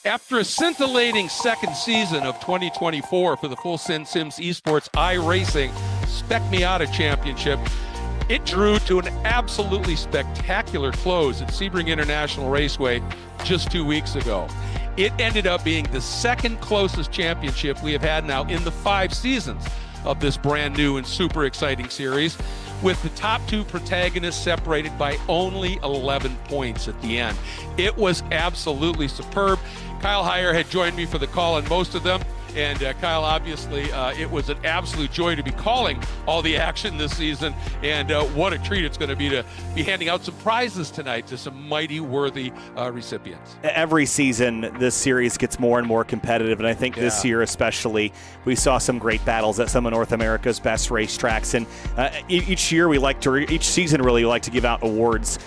After a scintillating second season of 2024 for the Full Sin Sims Esports iRacing Spec Miata Championship, it drew to an absolutely spectacular close at Sebring International Raceway just 2 weeks ago. It ended up being the second closest championship we have had now in the 5 seasons of this brand new and super exciting series, with the top 2 protagonists separated by only 11 points at the end. It was absolutely superb. Kyle Heyer had joined me for the call on most of them. And Kyle, obviously, it was an absolute joy to be calling all the action this season. And what a treat it's going to be handing out some prizes tonight to some mighty worthy recipients. Every season, this series gets more and more competitive. And I think this year especially, we saw some great battles at some of North America's best racetracks. And each season, we like to give out awards,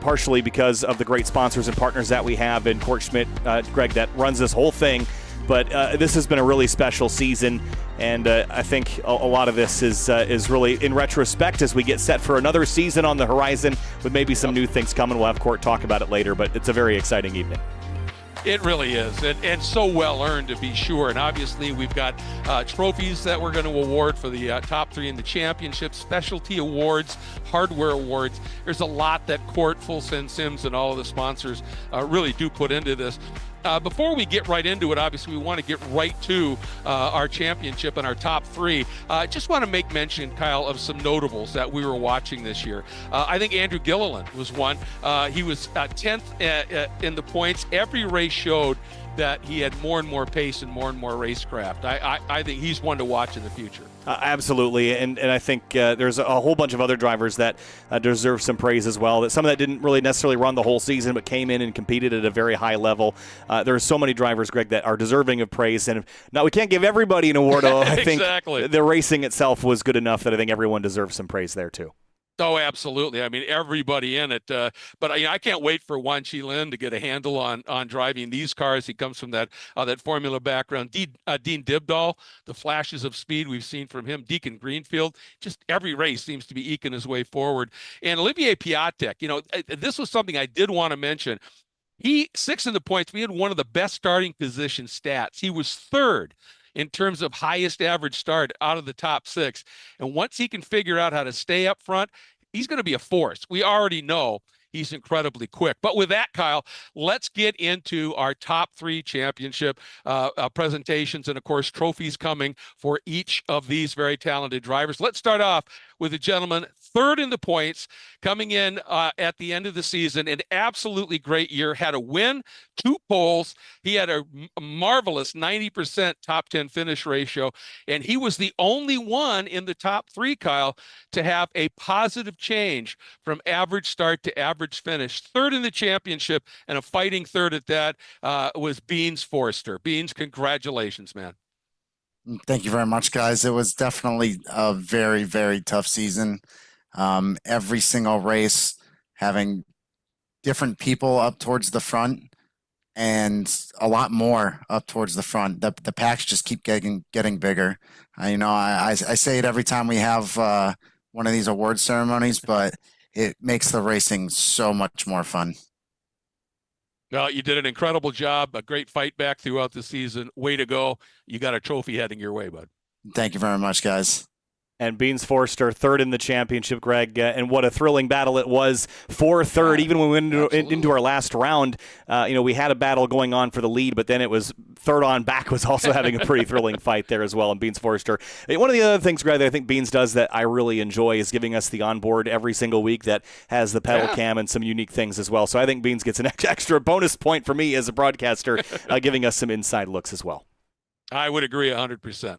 partially because of the great sponsors and partners that we have. And Court Schmidt, Greg, that runs this whole thing. But this has been a really special season, and I think a lot of this is really in retrospect as we get set for another season on the horizon with maybe some new things coming. We'll have Court talk about it later, but it's a very exciting evening. It really is, and so well earned to be sure. And obviously, we've got trophies that we're going to award for the top 3 in the championship, specialty awards, hardware awards. There's a lot that Court, Full Sin Sims, and all of the sponsors really do put into this. Before we get right into it, obviously, we want to get right to our championship and our top 3. Just want to make mention, Kyle, of some notables that we were watching this year. I think Andrew Gilliland was one. He was 10th in the points. Every race showed that he had more and more pace and more racecraft. I think he's one to watch in the future. Absolutely, and I think there's a whole bunch of other drivers that deserve some praise as well. That some of that didn't really necessarily run the whole season, but came in and competed at a very high level. There are so many drivers, Greg, that are deserving of praise. And now we can't give everybody an award. I think exactly. The racing itself was good enough that I think everyone deserves some praise there too. Oh, absolutely. I mean, everybody in it. But I can't wait for Wan Chi Lin to get a handle on driving these cars. He comes from that Formula background. Dean Dibdahl, the flashes of speed we've seen from him. Deacon Greenfield, just every race seems to be eking his way forward. And Olivier Piatek, this was something I did want to mention. He 6th in the points. We had one of the best starting position stats. He was 3rd in terms of highest average start out of the top 6. And once he can figure out how to stay up front, he's going to be a force. We already know he's incredibly quick. But with that, Kyle, let's get into our top 3 championship presentations and, of course, trophies coming for each of these very talented drivers. Let's start off with a gentleman 3rd in the points, coming in at the end of the season. An absolutely great year. Had a win, 2 poles. He had a marvelous 90% top 10 finish ratio, and he was the only one in the top 3, Kyle, to have a positive change from average start to average finish. 3rd in the championship, and a fighting 3rd at that, was Beans Forster. Beans, congratulations, man. Thank you very much, guys. It was definitely a very, very tough season. Every single race having different people up towards the front and a lot more up towards the front. The packs just keep getting bigger. I say it every time we have one of these award ceremonies, but it makes the racing so much more fun. Well, you did an incredible job, a great fight back throughout the season. Way to go. You got a trophy heading your way, bud. Thank you very much, guys. And Beans Forster, 3rd in the championship, Greg, and what a thrilling battle it was for 3rd. Even when we went into our last round, we had a battle going on for the lead, but then it was 3rd on back was also having a pretty thrilling fight there as well. And Beans Forster, one of the other things, Greg, that I think Beans does that I really enjoy is giving us the onboard every single week that has the pedal cam and some unique things as well. So I think Beans gets an extra bonus point for me as a broadcaster, giving us some inside looks as well. I would agree 100%.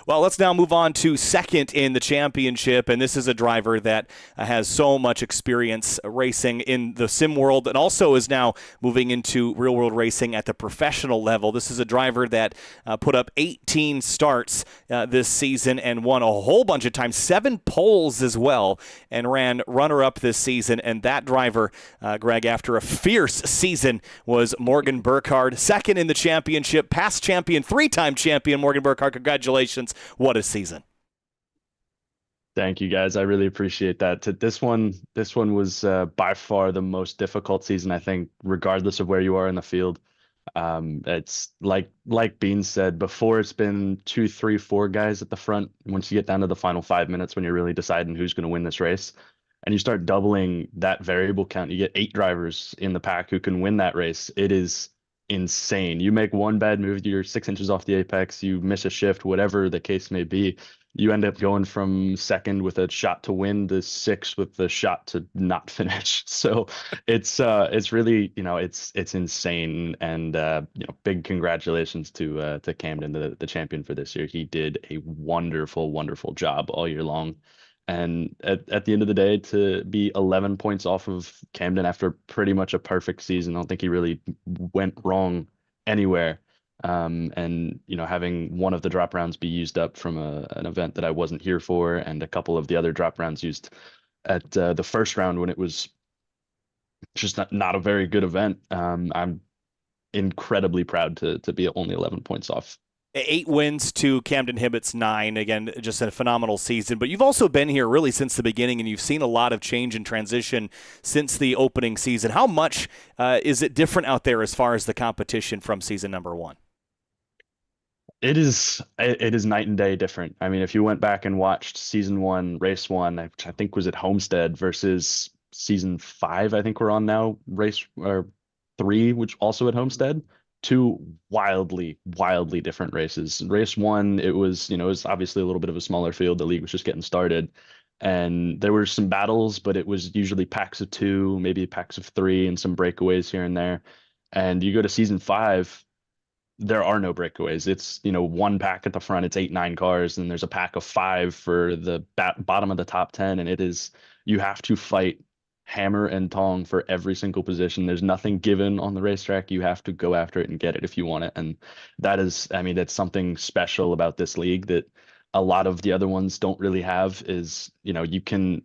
Well, let's now move on to 2nd in the championship, and this is a driver that has so much experience racing in the sim world and also is now moving into real-world racing at the professional level. This is a driver that put up 18 starts this season and won a whole bunch of times, 7 poles as well, and ran runner-up this season. And that driver, Greg, after a fierce season, was Morgan Burkhardt, 2nd in the championship, past champion, 3-time champion Morgan Burkhardt. Congratulations. What a season. Thank you, guys. I really appreciate that. This one was by far the most difficult season, I think, regardless of where you are in the field. It's like Bean said before, it's been two, three, four guys at the front. Once you get down to the final 5 minutes when you're really deciding who's going to win this race, and you start doubling that variable count, you get 8 drivers in the pack who can win that race. It is insane. You make one bad move, you're 6 inches off the apex, you miss a shift, whatever the case may be. You end up going from second with a shot to win to sixth with the shot to not finish. So it's really, it's insane. And big congratulations to Camden, the champion for this year. He did a wonderful, wonderful job all year long. And at the end of the day, to be 11 points off of Camden after pretty much a perfect season, I don't think he really went wrong anywhere. And having one of the drop rounds be used up from an event that I wasn't here for, and a couple of the other drop rounds used at the first round when it was just not a very good event. I'm incredibly proud to be only 11 points off. 8 wins to Camden Hibbett's 9. Again, just a phenomenal season. But you've also been here really since the beginning, and you've seen a lot of change and transition since the opening season. How much is it different out there as far as the competition from season number 1? It is night and day different. I mean, if you went back and watched season 1, race 1, which I think was at Homestead, versus season 5, I think we're on now, race or 3, which also at Homestead, two wildly, wildly different races. Race 1, it was obviously a little bit of a smaller field. The league was just getting started. And there were some battles, but it was usually packs of 2, maybe packs of 3, and some breakaways here and there. And you go to season 5, there are no breakaways. It's, one pack at the front, it's 8, 9 cars, and there's a pack of 5 for the bottom of the top 10. And you have to fight hammer and tong for every single position. There's nothing given on the racetrack. You have to go after it and get it if you want it. And that's something special about this league that a lot of the other ones don't really have is, you can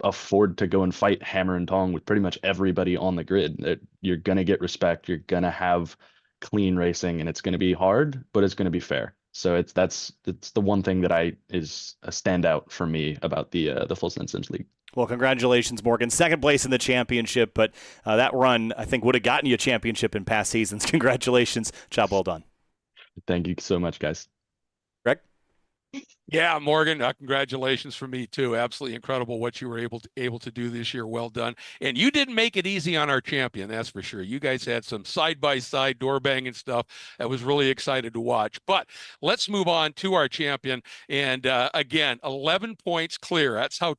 afford to go and fight hammer and tong with pretty much everybody on the grid. You're going to get respect. You're going to have clean racing, and it's going to be hard, but it's going to be fair. So it's the one thing that is a standout for me about the Full Send Sims League. Well, congratulations, Morgan. Second place in the championship, but that run, I think, would have gotten you a championship in past seasons. Congratulations. Job well done. Thank you so much, guys. Greg? Yeah, Morgan, congratulations from me too. Absolutely incredible what you were able to do this year. Well done. And you didn't make it easy on our champion, that's for sure. You guys had some side-by-side door banging stuff that was really excited to watch. But let's move on to our champion. And again, 11 points clear. That's how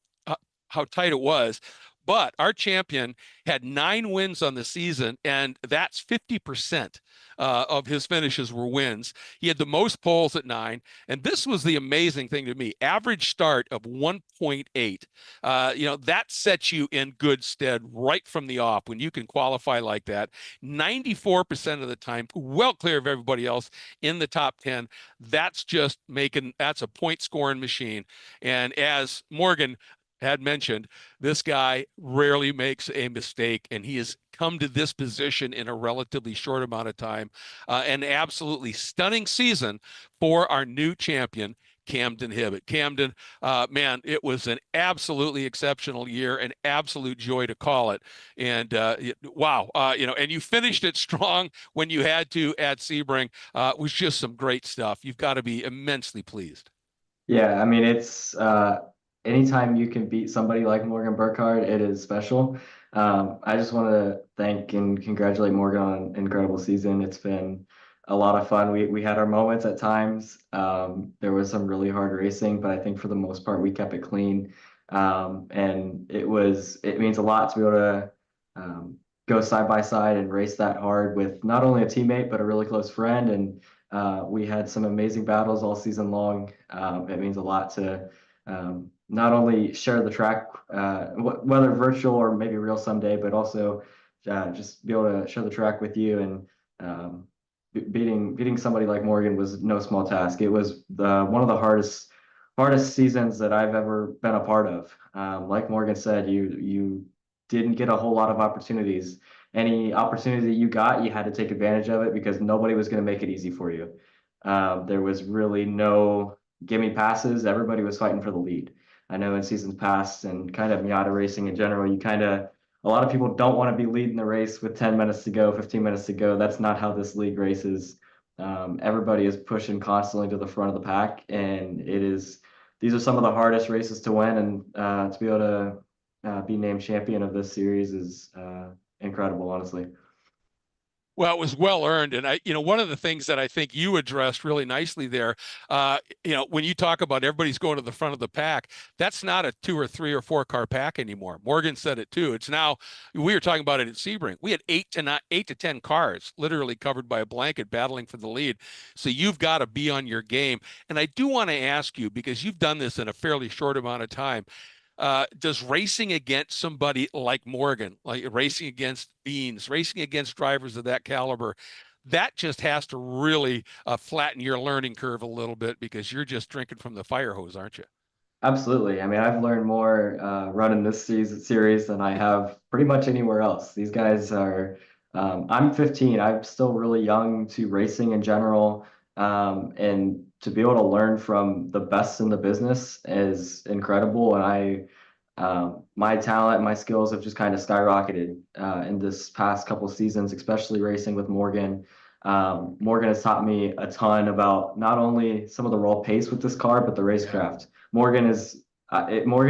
tight it was. But our champion had 9 wins on the season, and that's 50% of his finishes were wins. He had the most poles at 9, and this was the amazing thing to me. Average start of 1.8. That sets you in good stead right from the off when you can qualify like that. 94% of the time, well clear of everybody else in the top 10. That's a point scoring machine. And as Morgan had mentioned, this guy rarely makes a mistake, and he has come to this position in a relatively short amount of time. An absolutely stunning season for our new champion, Camden Hibbett. Camden, man, it was an absolutely exceptional year, an absolute joy to call it. And wow, and you finished it strong when you had to at Sebring. It was just some great stuff. You've got to be immensely pleased. Yeah, I mean, it's anytime you can beat somebody like Morgan Burkhardt, it is special. I just want to thank and congratulate Morgan on an incredible season. It's been a lot of fun. We had our moments at times. There was some really hard racing, but I think for the most part, we kept it clean. And it means a lot to be able to go side by side and race that hard with not only a teammate, but a really close friend. And we had some amazing battles all season long. It means a lot to not only share the track, whether virtual or maybe real someday, but also just be able to share the track with you. And beating somebody like Morgan was no small task. It was one of the hardest seasons that I've ever been a part of. Like Morgan said, you didn't get a whole lot of opportunities. Any opportunity that you got, you had to take advantage of it because nobody was going to make it easy for you. There was really no gimme passes. Everybody was fighting for the lead. I know in seasons past and kind of Miata racing in general, you kind of a lot of people don't want to be leading the race with 10 minutes to go, 15 minutes to go. That's not how this league races. Everybody is pushing constantly to the front of the pack, and these are some of the hardest races to win, and to be able to be named champion of this series is incredible, honestly. Well, it was well earned. And one of the things that I think you addressed really nicely there, when you talk about everybody's going to the front of the pack, that's not a 2 or 3 or 4 car pack anymore. Morgan said it too. It's now, we were talking about it at Sebring. We had 8 to 10 cars literally covered by a blanket battling for the lead. So you've got to be on your game. And I do want to ask you, because you've done this in a fairly short amount of time, does racing against somebody like Morgan, like racing against Beans, racing against drivers of that caliber, that just has to really flatten your learning curve a little bit, because you're just drinking from the fire hose, aren't you? Absolutely. I mean, I've learned more running this series than I have pretty much anywhere else. These guys are, I'm 15. I'm still really young to racing in general. And to be able to learn from the best in the business is incredible. And my talent, my skills have just kind of skyrocketed in this past couple seasons, especially racing with Morgan. Morgan has taught me a ton about not only some of the raw pace with this car, but the Yeah. racecraft. Morgan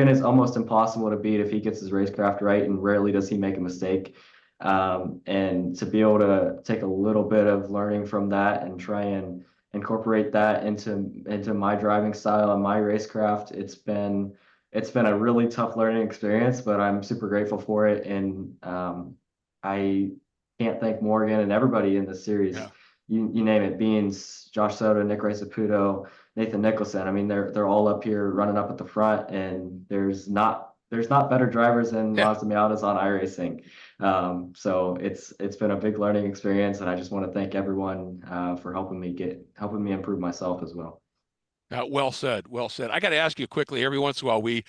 is almost impossible to beat if he gets his racecraft right, and rarely does he make a mistake. And to be able to take a little bit of learning from that and try and incorporate that into my driving style and my racecraft, it's been a really tough learning experience, but I'm super grateful for it. And I can't thank Morgan and everybody in this series. Yeah. You name it, Beans, Josh Soto, Nick Raceputo, Nathan Nicholson. I mean, they're all up here running up at the front, and there's not better drivers than Yeah. Mazda Miatas on iRacing. So it's been a big learning experience, and I just want to thank everyone for helping me improve myself as well. Well said. Well said. I got to ask you quickly. Every once in a while, we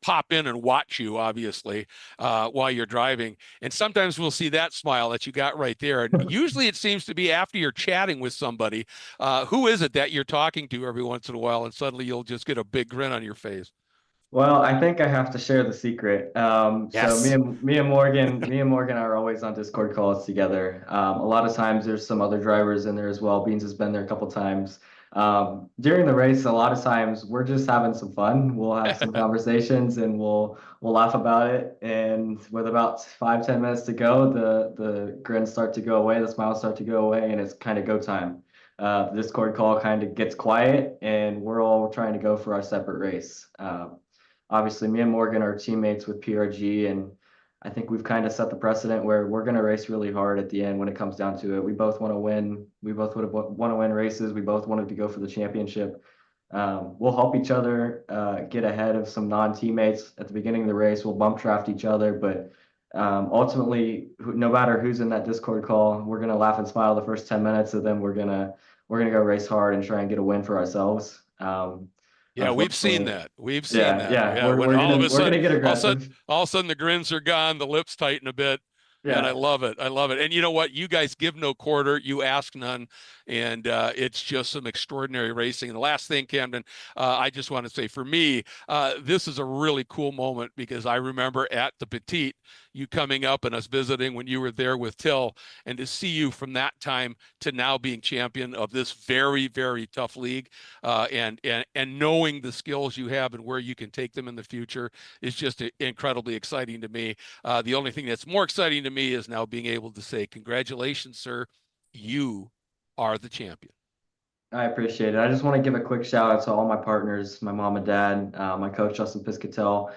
pop in and watch you, obviously, while you're driving, and sometimes we'll see that smile that you got right there. And usually, it seems to be after you're chatting with somebody. Who is it that you're talking to every once in a while, and suddenly you'll just get a big grin on your face? Well, I think I have to share the secret. So Yes. me and Morgan are always on Discord calls together. A lot of times there's some other drivers in there as well. Beans has been there a couple times. During the race, a lot of times we're just having some fun. We'll have some conversations and we'll laugh about it. And with about 5-10 minutes to go, the grins start to go away, the smiles start to go away, and it's kind of go time. The Discord call kind of gets quiet, and we're all trying to go for our separate race. Obviously, me and Morgan are teammates with PRG, and I think we've kind of set the precedent where we're going to race really hard at the end when it comes down to it. We both want to win. We both would want to win races. We both wanted to go for the championship. We'll help each other get ahead of some non-teammates at the beginning of the race. We'll bump draft each other, but ultimately, no matter who's in that Discord call, we're gonna laugh and smile the first 10 minutes, and then we're gonna go race hard and try and get a win for ourselves. Yeah, we've seen Unfortunately, that. We've seen yeah, that. yeah, Yeah, when all of a we're sudden, gonna get all of a sudden, aggressive. all of a sudden, the grins are gone, the lips tighten a bit. Man, I Yeah. love it. I love it. And you know what? You guys give no quarter, you ask none, and it's just some extraordinary racing. And the last thing, Camden, I just want to say, for me, this is a really cool moment, because I remember at the Petite, you coming up and us visiting when you were there with Till, and to see you from that time to now being champion of this very, very tough league, and knowing the skills you have and where you can take them in the future is just incredibly exciting to me. The only thing that's more exciting to me is now being able to say, congratulations, sir. You are the champion. I appreciate it. I just want to give a quick shout out to all my partners, my mom and dad, my coach Justin Piscatel,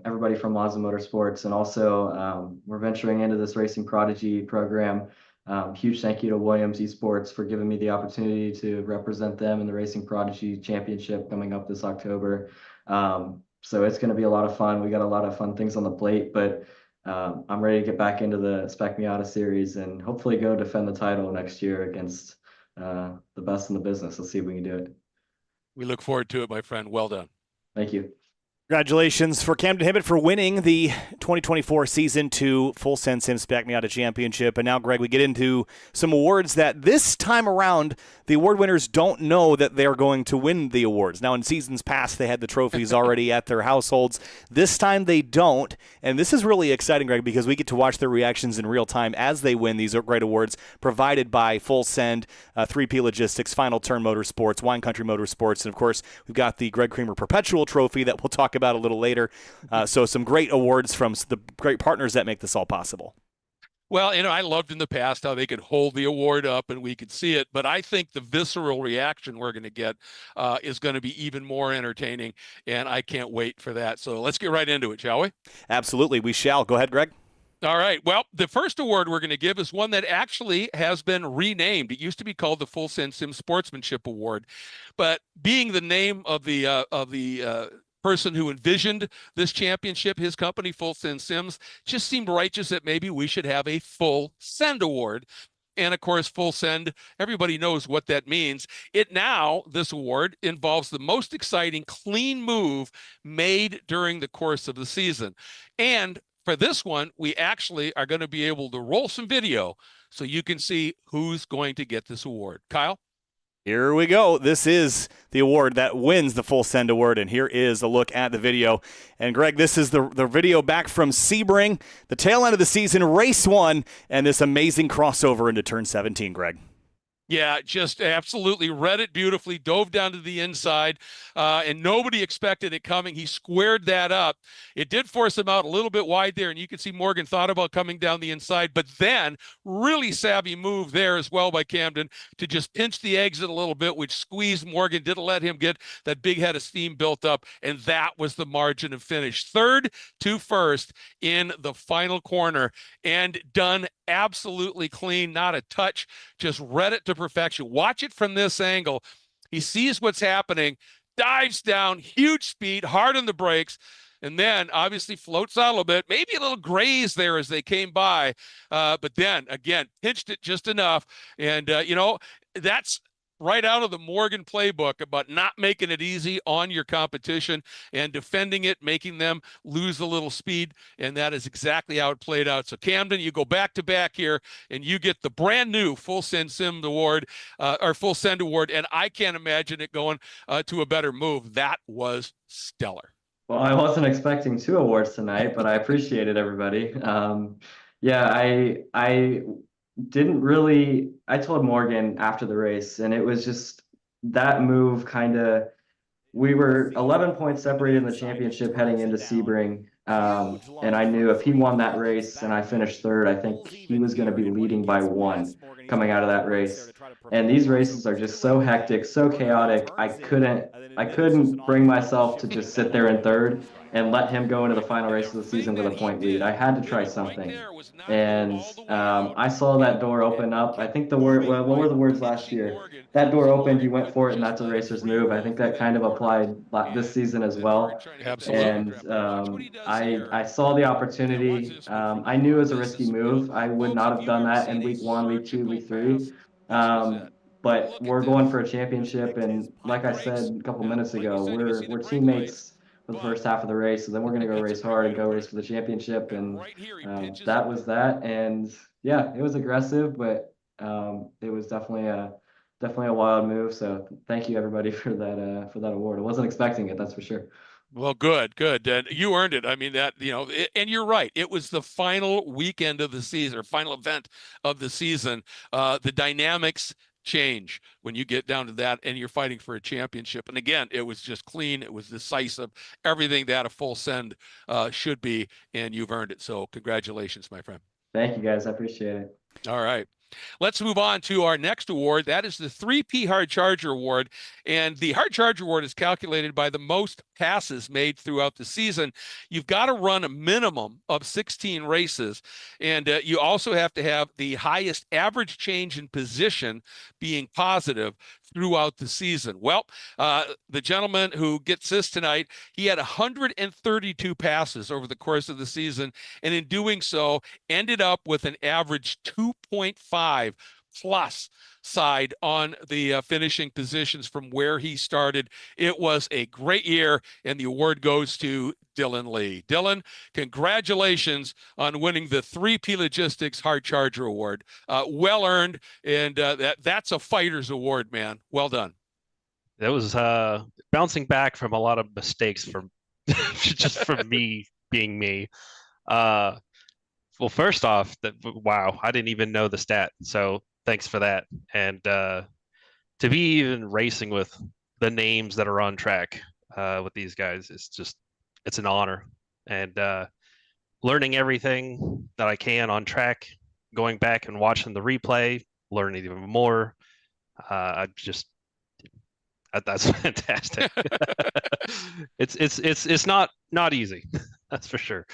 everybody from Mazda Motorsports, and also we're venturing into this Racing Prodigy program. Huge thank you to Williams Esports for giving me the opportunity to represent them in the Racing Prodigy Championship coming up this October. So it's going to be a lot of fun. We got a lot of fun things on the plate, but I'm ready to get back into the Spec Miata series and hopefully go defend the title next year against the best in the business. Let's see if we can do it. We look forward to it, my friend. Well done. Thank you. Congratulations for Camden Hibbett for winning the 2024 Season 2 Full Send Sim Spec Miata Championship. And now, Greg, we get into some awards that this time around, the award winners don't know that they're going to win the awards. Now, in seasons past, they had the trophies already at their households. This time, they don't. And this is really exciting, Greg, because we get to watch their reactions in real time as they win these great awards provided by Full Send, 3P Logistics, Final Turn Motorsports, Wine Country Motorsports, and, of course, we've got the Greg Creamer Perpetual Trophy that we'll talk about a little later. So some great awards from the great partners that make this all possible. Well, I loved in the past how they could hold the award up and we could see it, but I think the visceral reaction we're going to get is going to be even more entertaining, and I can't wait for that. So let's get right into it, shall we? Absolutely, we shall. Go ahead, Greg. All right. Well, the first award we're going to give is one that actually has been renamed. It used to be called the Full Send Sim Sportsmanship Award, but being the name of the person who envisioned this championship, his company, Full Send Sims, just seemed righteous that maybe we should have a Full Send Award. And of course, Full Send, everybody knows what that means. This award involves the most exciting clean move made during the course of the season. And for this one, we actually are going to be able to roll some video so you can see who's going to get this award. Kyle? Here we go. This is the award that wins the Full Send Award, and here is a look at the video. And, Greg, this is the video back from Sebring, the tail end of the season, race 1, and this amazing crossover into turn 17, Greg. Yeah, just absolutely read it beautifully, dove down to the inside, and nobody expected it coming. He squared that up. It did force him out a little bit wide there, and you can see Morgan thought about coming down the inside, but then really savvy move there as well by Camden to just pinch the exit a little bit, which squeezed Morgan, didn't let him get that big head of steam built up, and that was the margin of finish. Third to first in the final corner, and done absolutely clean, not a touch, just read it to perfection. Watch it from this angle. He sees what's happening, dives down, huge speed, hard on the brakes, and then obviously floats out a little bit, maybe a little graze there as they came by, but then again pinched it just enough. And that's right out of the Morgan playbook about not making it easy on your competition and defending it, making them lose a little speed. And that is exactly how it played out. So Camden, you go back to back here and you get the brand new Full Send Sim Award, or Full Send Award. And I can't imagine it going to a better move. That was stellar. Well, I wasn't expecting 2 awards tonight, but I appreciate it, everybody. Yeah, I didn't really, I told Morgan after the race, and it was just that move we were 11 points separated in the championship heading into Sebring. And I knew if he won that race and I finished third, I think he was going to be leading by 1 coming out of that race. And these races are just so hectic, so chaotic. I couldn't bring myself to just sit there in third and let him go into the final race of the season with a point lead. I had to try something. And I saw that door open up. I think what were the words last year? That door opened, you went for it, and that's a racer's move. I think that kind of applied this season as well. Absolutely. And I saw the opportunity. I knew it was a risky move. I would not have done that in week 1, week 2, week 3. But we're going for a championship, and like I said a couple minutes ago, we're teammates for the first half of the race, so then we're going to go race hard and go race for the championship. And that was that. And yeah, it was aggressive, but it was definitely a wild move. So thank you everybody for that award. I wasn't expecting it, that's for sure. Well, good. And you earned it. I mean, and you're right. It was the final weekend of the season, or final event of the season. The dynamics change when you get down to that and you're fighting for a championship. And again, it was just clean. It was decisive. Everything that a Full Send should be, and you've earned it. So congratulations, my friend. Thank you, guys. I appreciate it. All right. Let's move on to our next award. That is the 3P Hard Charger Award. And the Hard Charger Award is calculated by the most passes made throughout the season. You've got to run a minimum of 16 races. And you also have to have the highest average change in position being positive throughout the season. Well, the gentleman who gets this tonight, he had 132 passes over the course of the season, and in doing so, ended up with an average 2.5 plus side on the finishing positions from where he started. It was a great year, and the award goes to Dylan Lee. Dylan, congratulations on winning the 3P Logistics Hard Charger Award. Well earned, and that's a fighter's award, man. Well done. That was bouncing back from a lot of mistakes from just from me being me. Well, first off, wow, I didn't even know the stat, so thanks for that. And to be even racing with the names that are on track with these guys is just, it's an honor. And learning everything that I can on track, going back and watching the replay, learning even more. That's fantastic. It's not easy, that's for sure.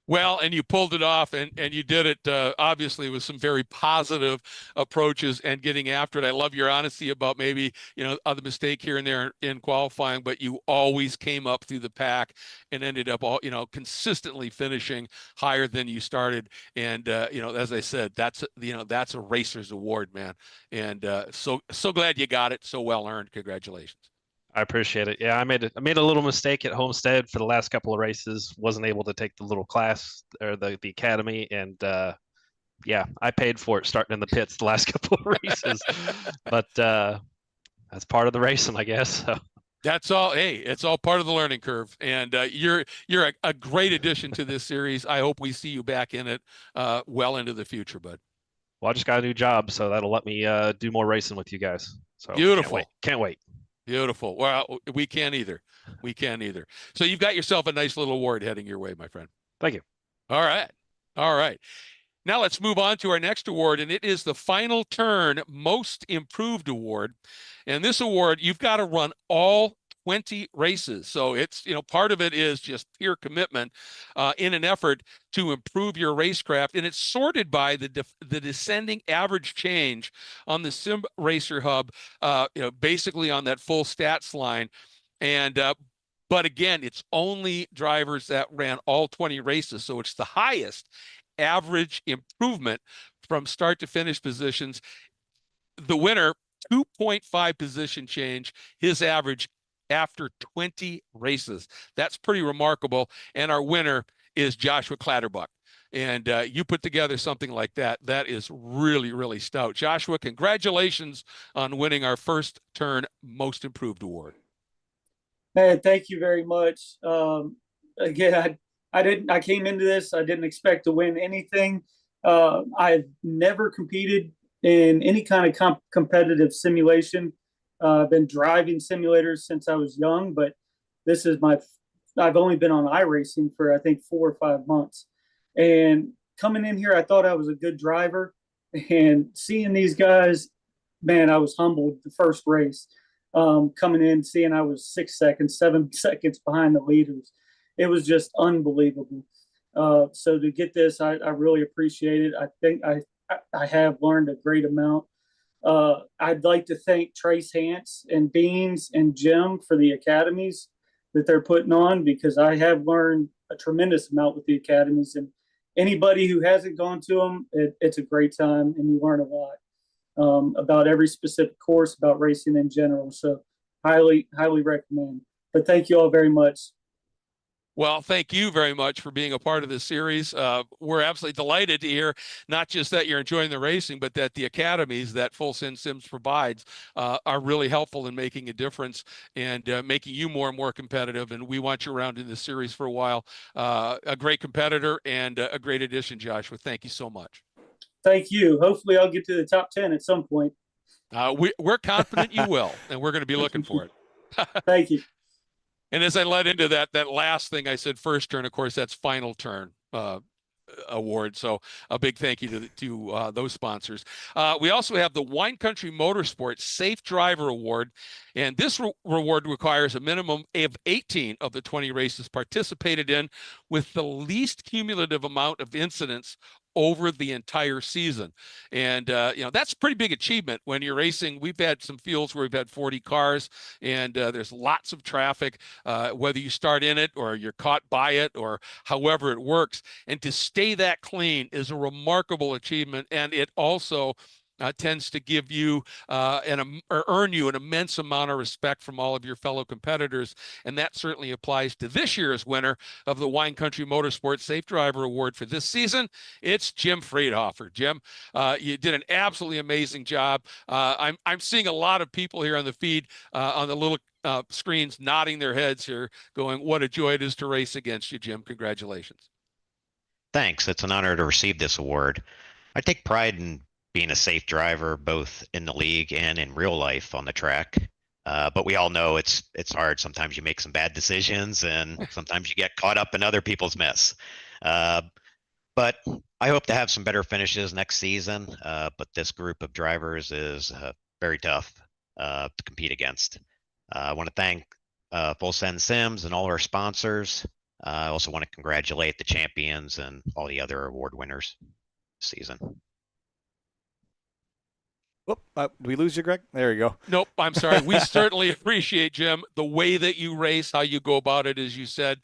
Well, and you pulled it off, and you did it obviously with some very positive approaches and getting after it. I love your honesty about maybe, other mistake here and there in qualifying, but you always came up through the pack and ended up consistently finishing higher than you started. And as I said, that's a racer's award, man. And so glad you got it. So well earned. Congratulations. I appreciate it. Yeah, I made a little mistake at Homestead for the last couple of races. Wasn't able to take the little class or the academy, and yeah, I paid for it starting in the pits the last couple of races. But that's part of the racing, I guess. So. That's all. Hey, it's all part of the learning curve, and you're a great addition to this series. I hope we see you back in it well into the future, bud. Well, I just got a new job, so that'll let me do more racing with you guys. So beautiful. Can't wait. Beautiful. Well, we can't either. So you've got yourself a nice little award heading your way, my friend. Thank you. All right. Now let's move on to our next award, and it is the Final Turn Most Improved Award. And this award, you've got to run all 20 races. So it's, part of it is just pure commitment in an effort to improve your racecraft. And it's sorted by the descending average change on the Sim Racer Hub, basically on that full stats line. And, but again, it's only drivers that ran all 20 races. So it's the highest average improvement from start to finish positions. The winner, 2.5 position change, his average after 20 races. That's pretty remarkable. And our winner is Joshua Clatterbuck. And you put together something like that. That is really, really stout. Joshua, congratulations on winning our First Turn Most Improved Award. Man, thank you very much. Again, I came into this, I didn't expect to win anything. I've never competed in any kind of competitive simulation. I've been driving simulators since I was young, but this is I've only been on iRacing for, I think, 4 or 5 months. And coming in here, I thought I was a good driver. And seeing these guys, man, I was humbled the first race. Coming in, seeing I was 6 seconds, 7 seconds behind the leaders. It was just unbelievable. So to get this, I really appreciate it. I think I have learned a great amount. I'd like to thank Trace Hance and Beans and Jim for the academies that they're putting on, because I have learned a tremendous amount with the academies. And anybody who hasn't gone to them, it's a great time, and you learn a lot about every specific course, about racing in general. So highly, highly recommend. But thank you all very much. Well, thank you very much for being a part of this series. We're absolutely delighted to hear not just that you're enjoying the racing, but that the academies that Full Sin Sims provides are really helpful in making a difference and making you more and more competitive. And we want you around in this series for a while. A great competitor and a great addition, Joshua. Thank you so much. Thank you. Hopefully I'll get to the top 10 at some point. We're confident you will, and we're going to be looking for it. Thank you. And as I led into that last thing I said, First Turn, of course, that's Final Turn award. So a big thank you to those sponsors. We also have the Wine Country Motorsports Safe Driver Award. And this reward requires a minimum of 18 of the 20 races participated in with the least cumulative amount of incidents over the entire season. And, that's a pretty big achievement when you're racing. We've had some fields where we've had 40 cars and there's lots of traffic, whether you start in it or you're caught by it or however it works. And to stay that clean is a remarkable achievement. And it also tends to give you or earn you an immense amount of respect from all of your fellow competitors. And that certainly applies to this year's winner of the Wine Country Motorsports Safe Driver Award for this season. It's Jim Friedhofer. Jim, you did an absolutely amazing job. I'm seeing a lot of people here on the feed on the little screens nodding their heads here, going, what a joy it is to race against you, Jim. Congratulations. Thanks. It's an honor to receive this award. I take pride in being a safe driver, both in the league and in real life on the track. But we all know it's hard. Sometimes you make some bad decisions, and sometimes you get caught up in other people's mess. But I hope to have some better finishes next season. But this group of drivers is very tough to compete against. I want to thank Full Send Sims and all our sponsors. I also want to congratulate the champions and all the other award winners this season. Whoop, did we lose you, Greg? There you go. Nope, I'm sorry. We certainly appreciate, Jim, the way that you race, how you go about it, as you said,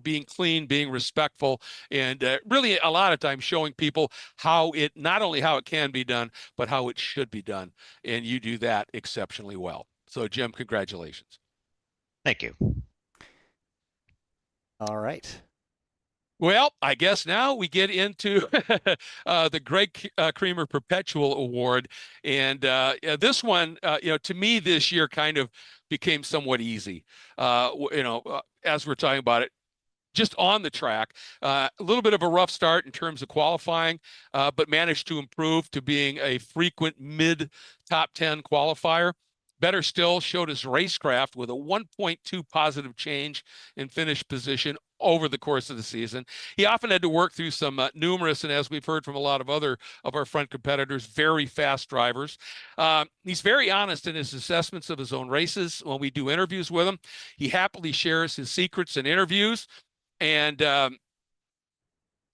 being clean, being respectful, and really a lot of times showing people how it, not only how it can be done, but how it should be done. And you do that exceptionally well. So, Jim, congratulations. Thank you. All right. Well, I guess now we get into the Greg Creamer Perpetual Award. And this one, to me this year kind of became somewhat easy, as we're talking about it. Just on the track, a little bit of a rough start in terms of qualifying, but managed to improve to being a frequent mid top 10 qualifier. Better still, showed his racecraft with a 1.2 positive change in finish position over the course of the season. He often had to work through some numerous, and as we've heard from a lot of other of our front competitors, very fast drivers. He's very honest in his assessments of his own races. When we do interviews with him, he happily shares his secrets in interviews. And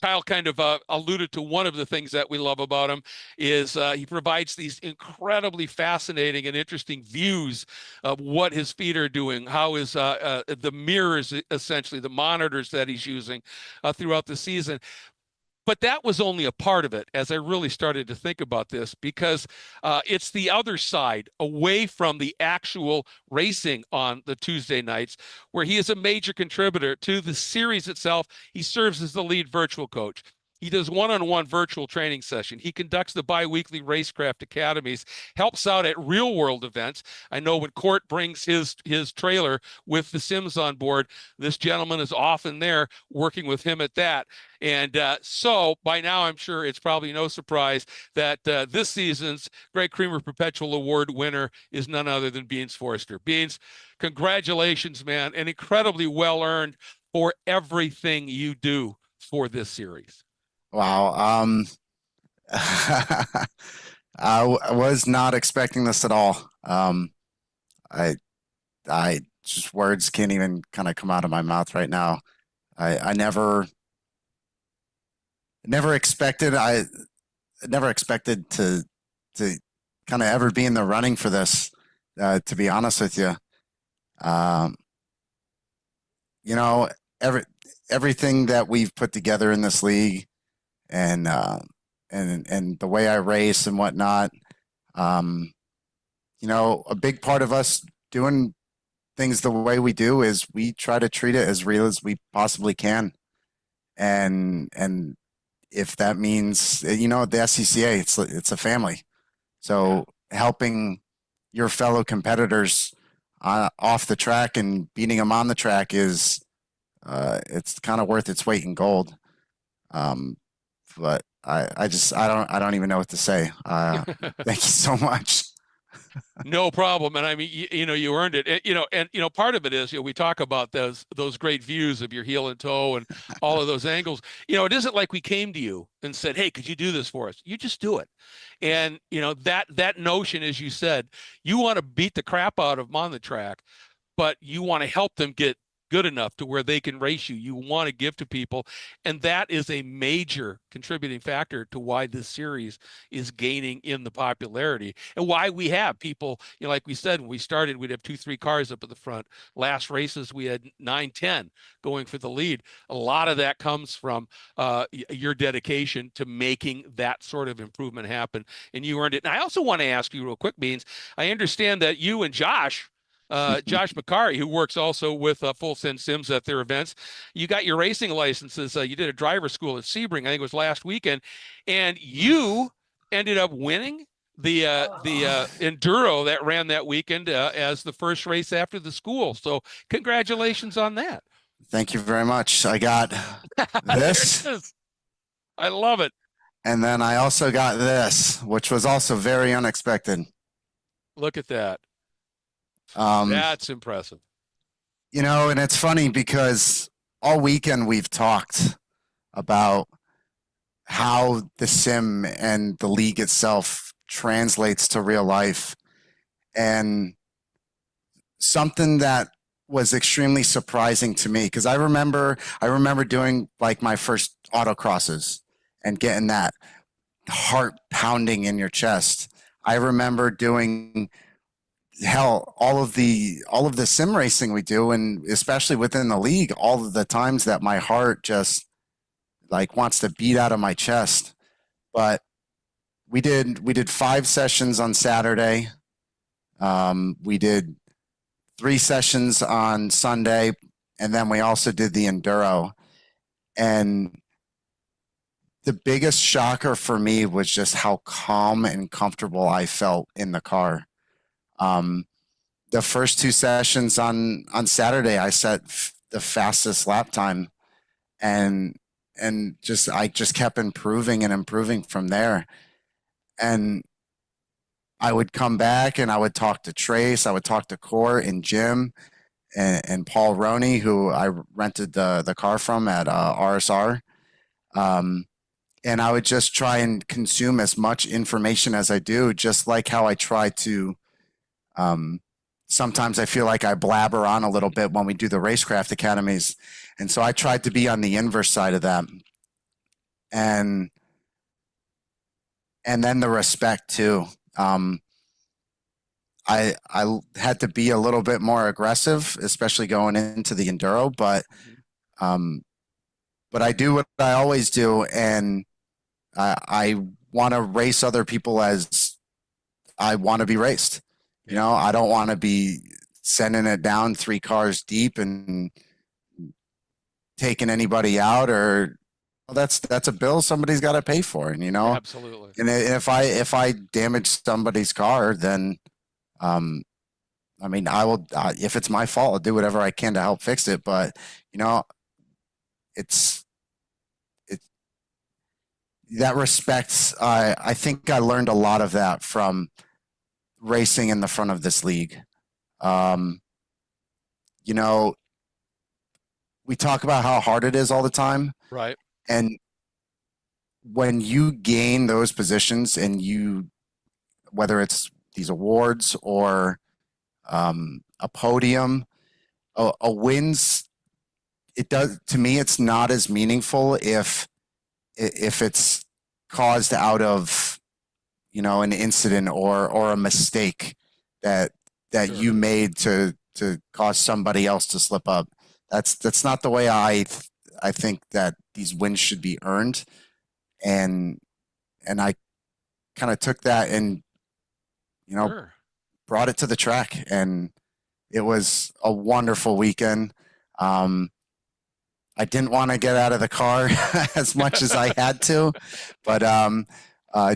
Kyle kind of alluded to one of the things that we love about him is he provides these incredibly fascinating and interesting views of what his feet are doing, how is the mirrors, essentially the monitors that he's using throughout the season. But that was only a part of it as I really started to think about this, because it's the other side away from the actual racing on the Tuesday nights, where he is a major contributor to the series itself. He serves as the lead virtual coach. He does one-on-one virtual training session. He conducts the bi-weekly Racecraft Academies, helps out at real-world events. I know when Court brings his trailer with the Sims on board, this gentleman is often there working with him at that. And so by now, I'm sure it's probably no surprise that this season's Greg Creamer Perpetual Award winner is none other than Beans Forrester. Beans, congratulations, man, and incredibly well-earned for everything you do for this series. Wow. I was not expecting this at all. I just words can't even kind of come out of my mouth right now. I never expected to kind of ever be in the running for this, to be honest with you. Everything that we've put together in this league, and the way I race and whatnot, a big part of us doing things the way we do is we try to treat it as real as we possibly can. And if that means, the SCCA, it's a family. So helping your fellow competitors off the track and beating them on the track is, it's kind of worth its weight in gold. But I don't even know what to say. Thank you so much. No problem. And I mean, you earned it. And part of it is, we talk about those great views of your heel and toe and all of those angles. It isn't like we came to you and said, hey, could you do this for us? You just do it. And, that notion, as you said, you want to beat the crap out of them on the track, but you want to help them get good enough to where they can race you. You want to give to people. And that is a major contributing factor to why this series is gaining in the popularity and why we have people, like we said, when we started, we'd have 2-3 cars up at the front. Last races, we had 9-10 going for the lead. A lot of that comes from your dedication to making that sort of improvement happen. And you earned it. And I also want to ask you real quick, Beans, I understand that you and Josh McCary, who works also with Full Send Sims at their events. You got your racing licenses. You did a driver school at Sebring, I think it was last weekend, and you ended up winning the enduro that ran that weekend as the first race after the school. So congratulations on that. Thank you very much. I got this. I love it. And then I also got this, which was also very unexpected. Look at that. That's impressive. And it's funny because all weekend we've talked about how the sim and the league itself translates to real life. And something that was extremely surprising to me, because I remember doing like my first autocrosses and getting that heart pounding in your chest. I remember doing all of the sim racing we do, and especially within the league, all of the times that my heart just like wants to beat out of my chest. But we did 5 sessions on Saturday. We did 3 sessions on Sunday, and then we also did the enduro. And the biggest shocker for me was just how calm and comfortable I felt in the car. The first 2 sessions on Saturday, I set the fastest lap time, and I just kept improving and improving from there. And I would come back and I would talk to Trace, I would talk to Court and Jim and Paul Roney, who I rented the car from at RSR. And I would just try and consume as much information as I do, just like how I try to. Sometimes I feel like I blabber on a little bit when we do the Racecraft Academies. And so I tried to be on the inverse side of that. And then the respect too. I had to be a little bit more aggressive, especially going into the enduro, but I do what I always do, and I want to race other people as I want to be raced. I don't want to be sending it down 3 cars deep and taking anybody out, or that's a bill somebody's got to pay for. And Absolutely. And if I damage somebody's car, then I mean, I will, if it's my fault, I'll do whatever I can to help fix it. But, it's that respect. I think I learned a lot of that from racing in the front of this league. We talk about how hard it is all the time. Right. And when you gain those positions and whether it's these awards or a podium, a wins, to me, it's not as meaningful if it's caused out of, an incident or a mistake that Sure. you made to cause somebody else to slip up. That's not the way I think that these wins should be earned. And I kind of took that and, Sure. brought it to the track, and it was a wonderful weekend. I didn't want to get out of the car as much as I had to, but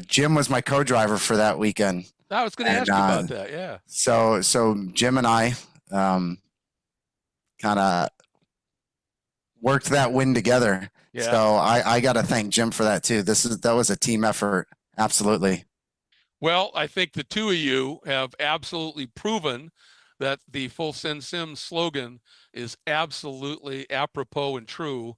Jim was my co-driver for that weekend. I was going to ask you about that. Yeah. So Jim and I kind of worked that win together. Yeah. So I got to thank Jim for that too. That was a team effort. Absolutely. Well, I think the two of you have absolutely proven that the Full Send Sim slogan is absolutely apropos and true.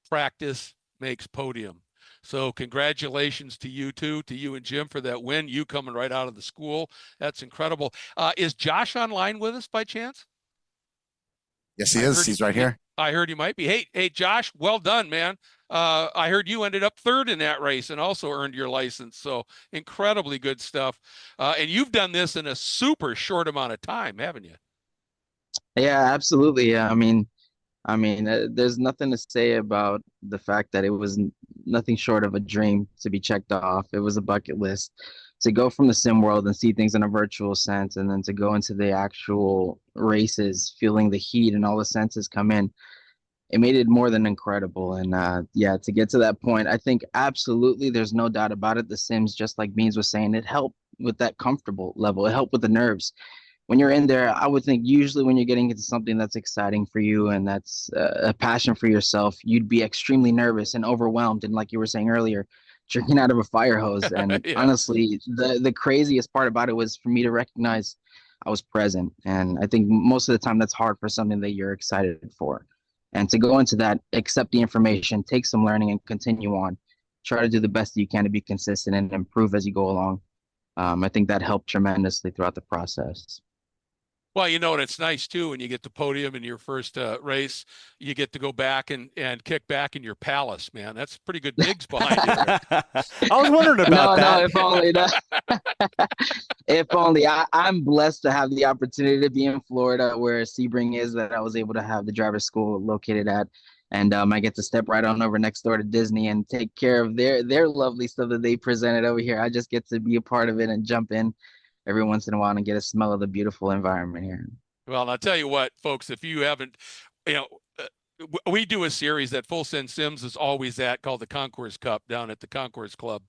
Practice makes podium. So congratulations to you two, to you and Jim for that win. You coming right out of the school. That's incredible. Is Josh online with us by chance? Yes, he I is. heard He's right here. I heard you might be. Hey, Josh, well done, man. I heard you ended up third in that race and also earned your license. So incredibly good stuff. And you've done this in a super short amount of time, haven't you? Yeah, absolutely. Yeah, there's nothing to say about the fact that it was nothing short of a dream to be checked off. It was a bucket list to go from the sim world and see things in a virtual sense, and then to go into the actual races, feeling the heat and all the senses come in. It made it more than incredible. And yeah, to get to that point, I think absolutely there's no doubt about it. The Sims, just like Beans was saying, it helped with that comfortable level. It helped with the nerves when you're in there. I would think usually when you're getting into something that's exciting for you and that's a passion for yourself, you'd be extremely nervous and overwhelmed. And like you were saying earlier, drinking out of a fire hose. And Yeah. honestly, the craziest part about it was for me to recognize I was present. And I think most of the time that's hard for something that you're excited for. And to go into that, accept the information, take some learning, and continue on. Try to do the best that you can to be consistent and improve as you go along. I think that helped tremendously throughout the process. Well, and it's nice too when you get the podium in your first race, you get to go back and kick back in your palace, man. That's pretty good digs behind you there. I was wondering about that. No, if only if only. I'm blessed to have the opportunity to be in Florida where Sebring is, that I was able to have the driver's school located at. And I get to step right on over next door to Disney and take care of their lovely stuff that they presented over here. I just get to be a part of it and jump in every once in a while and get a smell of the beautiful environment here. Well, I'll tell you what, folks, if you haven't, you know, we do a series that Full Send Sims is always at called the Concourse Cup down at the Concourse Club.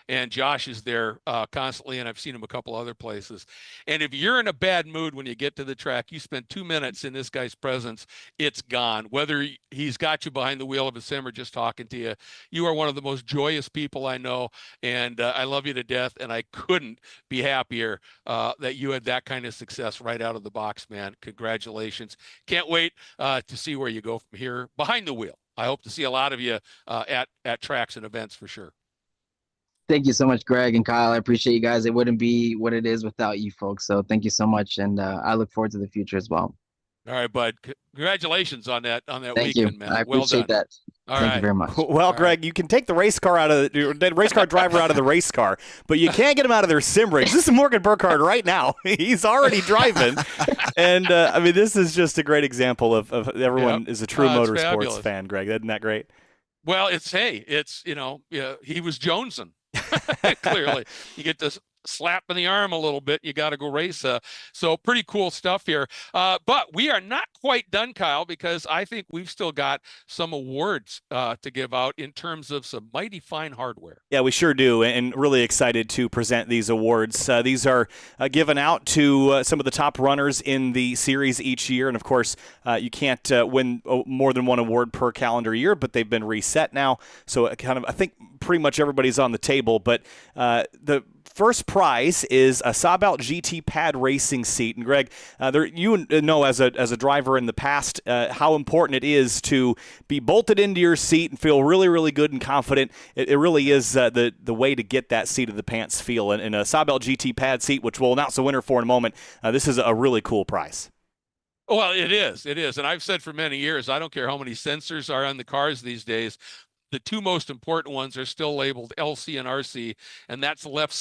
And Josh is there constantly, and I've seen him a couple other places. And if you're in a bad mood when you get to the track, you spend 2 minutes in this guy's presence, it's gone. Whether he's got you behind the wheel of a sim or just talking to you, you are one of the most joyous people I know, and I love you to death. And I couldn't be happier that you had that kind of success right out of the box, man. Congratulations. Can't wait to see where you go from here behind the wheel. I hope to see a lot of you at tracks and events for sure. Thank you so much, Greg and Kyle. I appreciate you guys. It wouldn't be what it is without you folks. So thank you so much. And I look forward to the future as well. All right, bud. Congratulations on that Thank weekend, you. man. I Well appreciate done. that. All Thank right. you very much. Well, All Greg, you can take the race car the race car driver out of the race car, but you can't get him out of their sim rigs. This is Morgan Burkhardt right now. He's already driving. And this is just a great example of everyone is a true motorsports fabulous. fan, Greg. Isn't that great? Well, he was jonesing. Clearly, you get this slap in the arm a little bit. You got to go race. So pretty cool stuff here. But we are not quite done, Kyle, because I think we've still got some awards to give out in terms of some mighty fine hardware. Yeah, we sure do, and really excited to present these awards. These are given out to some of the top runners in the series each year, and of course, you can't win more than one award per calendar year, but they've been reset now, so I think pretty much everybody's on the table, but the first prize is a Saab GT Pad racing seat. And Greg, you know as a driver in the past how important it is to be bolted into your seat and feel really, really good and confident. It really is the way to get that seat of the pants feel. And a Saab GT Pad seat, which we'll announce the winner for in a moment, this is a really cool prize. Well, it is. And I've said for many years, I don't care how many sensors are on the cars these days. The two most important ones are still labeled LC and RC, and that's left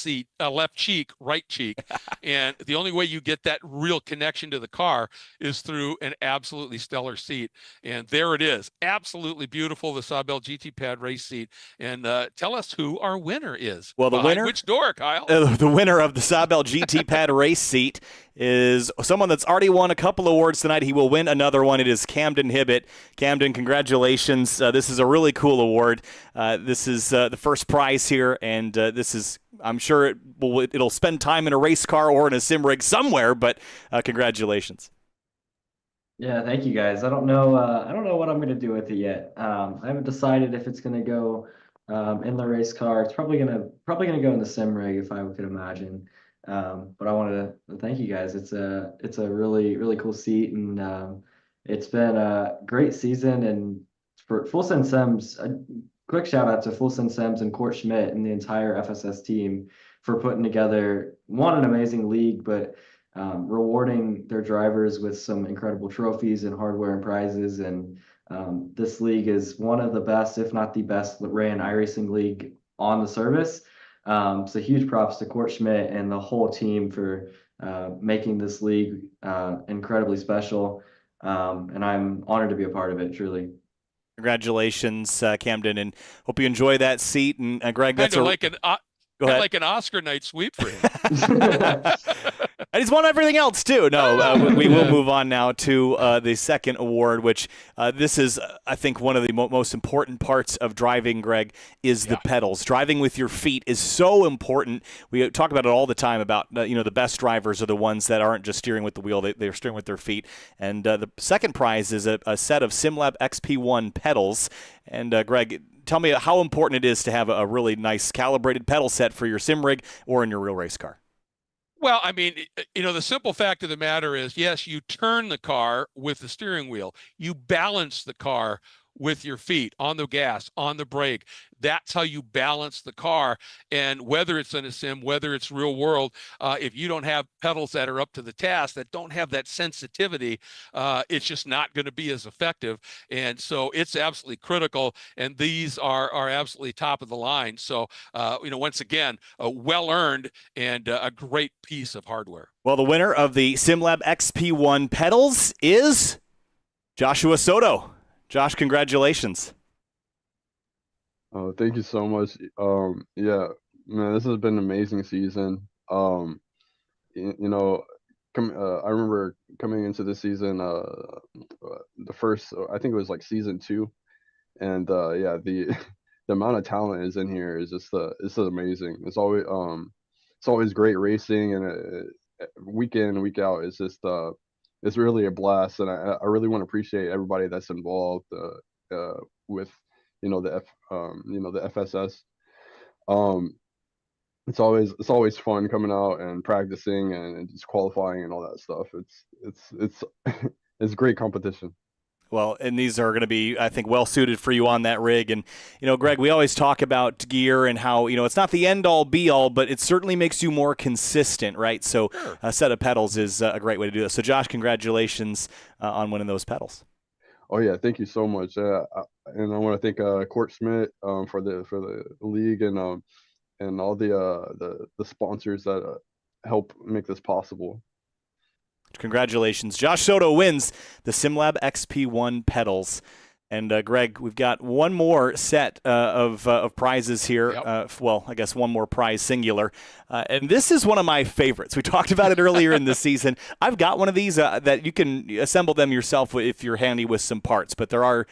cheek, right cheek. And the only way you get that real connection to the car is through an absolutely stellar seat. And there it is. Absolutely beautiful, the Saab GT Pad race seat. And tell us who our winner is. Well, the Behind winner? Which door, Kyle? The winner of the Saab GT Pad race seat is someone that's already won a couple awards tonight. He will win another one. It is Camden Hibbett. Camden, congratulations. This is a really cool award. This is the first prize here, and this is, I'm sure it'll spend time in a race car or in a sim rig somewhere, but congratulations. Yeah, thank you guys. I don't know what I'm gonna do with it yet. I haven't decided if it's gonna go in the race car. It's probably gonna go in the sim rig if I could imagine. But I wanted to thank you guys. It's a really, really cool seat, and it's been a great season. And for Full Send Sims, a quick shout out to Full Send Sims and Court Schmidt and the entire FSS team for putting together an amazing league, but rewarding their drivers with some incredible trophies and hardware and prizes. And this league is one of the best, if not the best, ran iRacing league on the service. So huge props to Court Schmidt and the whole team for making this league incredibly special. And I'm honored to be a part of it, truly. Congratulations, Camden, and hope you enjoy that seat. And Greg, that's Kind of like Go ahead. like an Oscar night sweep for him. And he's won everything else, too. No, we will move on now to the second award, which this is, I think, one of the most important parts of driving, Greg, is the pedals. Driving with your feet is so important. We talk about it all the time about, the best drivers are the ones that aren't just steering with the wheel, they're steering with their feet. And the second prize is a set of SimLab XP1 pedals. And, Greg, tell me how important it is to have a really nice calibrated pedal set for your sim rig or in your real race car. Well, I mean, the simple fact of the matter is, yes, you turn the car with the steering wheel. You balance the car with your feet on the gas, on the brake. That's how you balance the car. And whether it's in a sim, whether it's real world, if you don't have pedals that are up to the task, that don't have that sensitivity, it's just not going to be as effective. And so it's absolutely critical. And these are absolutely top of the line. So, once again, well earned and a great piece of hardware. Well, the winner of the SimLab XP1 pedals is Joshua Soto. Josh, congratulations. Oh, thank you so much. Yeah, man, this has been an amazing season. I remember coming into the season, the first, I think it was like season 2, and the the amount of talent is in here is just it's amazing. It's always great racing, and week in and week out, it's really a blast, and I really want to appreciate everybody that's involved with the FSS. It's always fun coming out and practicing and just qualifying and all that stuff. It's it's great competition. Well, and these are going to be, I think, well suited for you on that rig. And, Greg, we always talk about gear and how, it's not the end all be all, but it certainly makes you more consistent, right? So Sure. A set of pedals is a great way to do this. So, Josh, congratulations on winning those pedals. Oh yeah, thank you so much. And I want to thank Court Schmidt for the league and all the sponsors that help make this possible. Congratulations. Josh Soto wins the SimLab XP1 pedals. And, Greg, we've got one more set of prizes here. Yep. Well, I guess one more prize, singular. And this is one of my favorites. We talked about it earlier in the season. I've got one of these that you can assemble them yourself if you're handy with some parts. But there are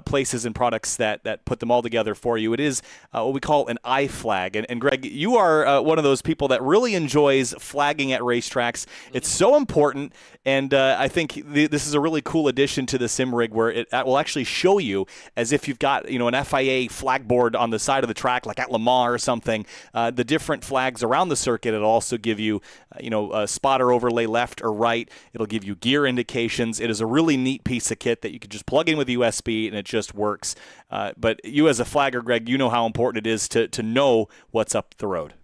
places and products that put them all together for you. It is what we call an iFlag. And Greg, you are one of those people that really enjoys flagging at racetracks. It's so important. And I think this is a really cool addition to the sim rig where it will actually show you as if you've got an FIA flag board on the side of the track like at Le Mans or something, the different flags around the circuit. It'll also give you a spotter overlay left or right. It'll give you gear indications. It is a really neat piece of kit that you can just plug in with USB and it just works. But you as a flagger, Greg, you know how important it is to know what's up the road.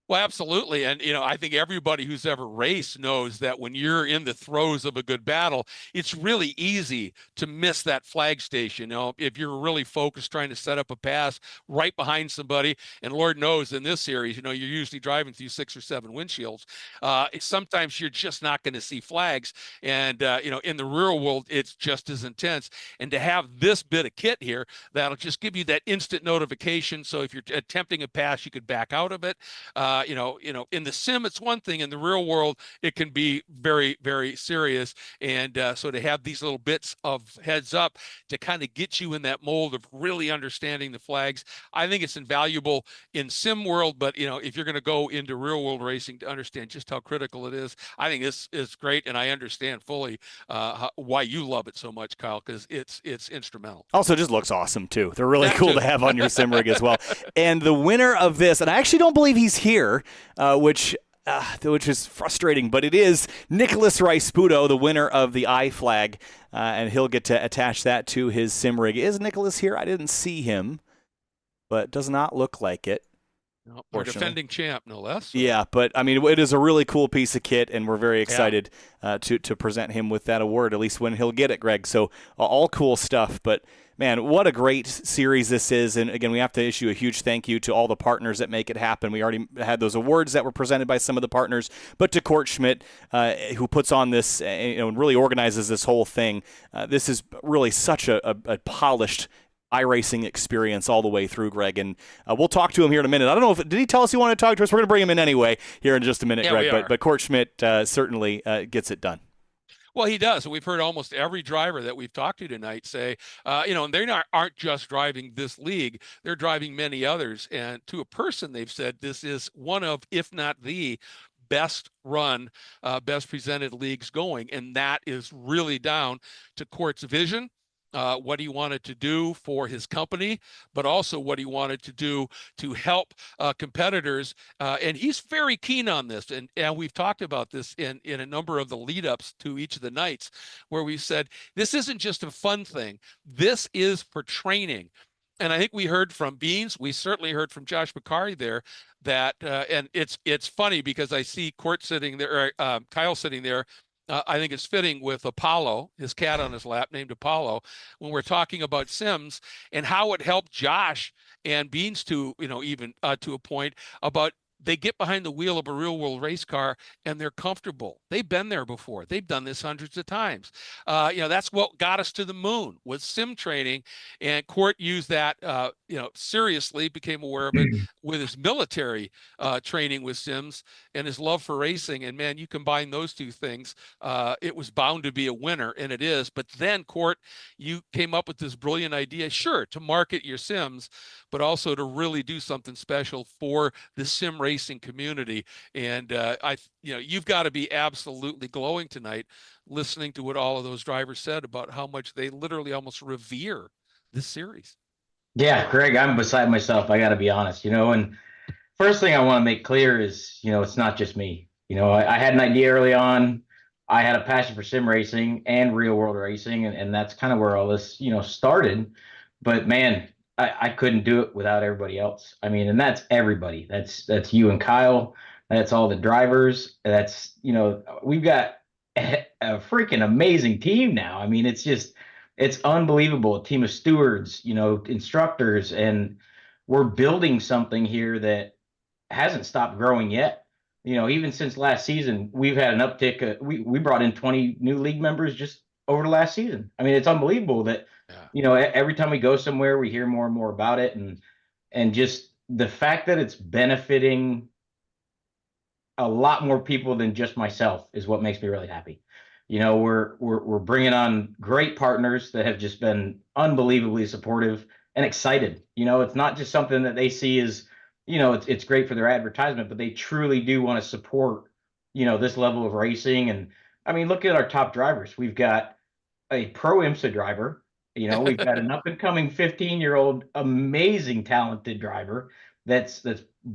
Well, absolutely. And, I think everybody who's ever raced knows that when you're in the throes of a good battle, it's really easy to miss that flag station. If you're really focused trying to set up a pass right behind somebody, and Lord knows in this series, you're usually driving through 6 or 7 windshields. Sometimes you're just not going to see flags. And, in the real world, it's just as intense. And to have this bit of kit here, that'll just give you that instant notification. So if you're attempting a pass, you could back out of it. In the sim, it's one thing. In the real world, it can be very, very serious. And so to have these little bits of heads up to kind of get you in that mold of really understanding the flags, I think it's invaluable in sim world. But, if you're going to go into real world racing to understand just how critical it is, I think this is great. And I understand fully why you love it so much, Kyle, because it's instrumental. Also, just looks awesome, too. They're really cool to have on your sim rig as well. And the winner of this, and I actually don't believe he's here, which is frustrating, but it is Nicholas Rice-Puto, the winner of the iFlag, and he'll get to attach that to his sim rig. Is Nicholas here? I didn't see him, but it does not look like it. No, our Fortunately. defending champ, no less. So. Yeah, but I mean, it is a really cool piece of kit, and we're very excited to present him with that award, at least when he'll get it, Greg. So all cool stuff. But man, what a great series this is. And again, we have to issue a huge thank you to all the partners that make it happen. We already had those awards that were presented by some of the partners, but to Court Schmidt, who puts on this, and really organizes this whole thing. This is really such a polished iRacing experience all the way through, Greg, and we'll talk to him here in a minute. I don't know if did he tell us he wanted to talk to us. We're going to bring him in anyway here in just a minute, Yeah, Greg. But Court Schmidt certainly gets it done. Well, he does. We've heard almost every driver that we've talked to tonight say, and they aren't just driving this league; they're driving many others. And to a person, they've said this is one of, if not the best run, best presented leagues going, and that is really down to Court's vision. What he wanted to do for his company, but also what he wanted to do to help competitors. And he's very keen on this. And we've talked about this in a number of the lead ups to each of the nights, where we said, this isn't just a fun thing. This is for training. And I think we heard from Beans. We certainly heard from Josh Bakari there that, and it's funny because I see Court sitting there, Kyle sitting there. I think it's fitting with Apollo, his cat on his lap named Apollo, when we're talking about Sims and how it helped Josh and Beans to, even to a point about they get behind the wheel of a real world race car and they're comfortable. They've been there before. They've done this hundreds of times. That's what got us to the moon was sim training, and Court used that, seriously, became aware of it with his military training with sims and his love for racing. And man, you combine those two things, it was bound to be a winner, and it is. But then, Court, you came up with this brilliant idea, sure, to market your sims, but also to really do something special for the sim racing community. And you've got to be absolutely glowing tonight, listening to what all of those drivers said about how much they literally almost revere this series. Yeah, Greg, I'm beside myself. I got to be honest, and first thing I want to make clear is, it's not just me. I had an idea early on. I had a passion for sim racing and real world racing, and that's kind of where all this, started. But man, I couldn't do it without everybody else. I mean, and that's everybody. That's you and Kyle. That's all the drivers. That's, we've got a freaking amazing team now. I mean, it's unbelievable. A team of stewards, instructors, and we're building something here that hasn't stopped growing yet. Even since last season, we've had an uptick. We brought in 20 new league members just over the last season. I mean, it's unbelievable that, every time we go somewhere, we hear more and more about it. And just the fact that it's benefiting a lot more people than just myself is what makes me really happy. We're bringing on great partners that have just been unbelievably supportive and excited. It's not just something that they see as, it's great for their advertisement, but they truly do want to support, this level of racing. And I mean, look at our top drivers. We've got a pro IMSA driver. We've got an up and coming 15-year-old, amazing, talented driver that's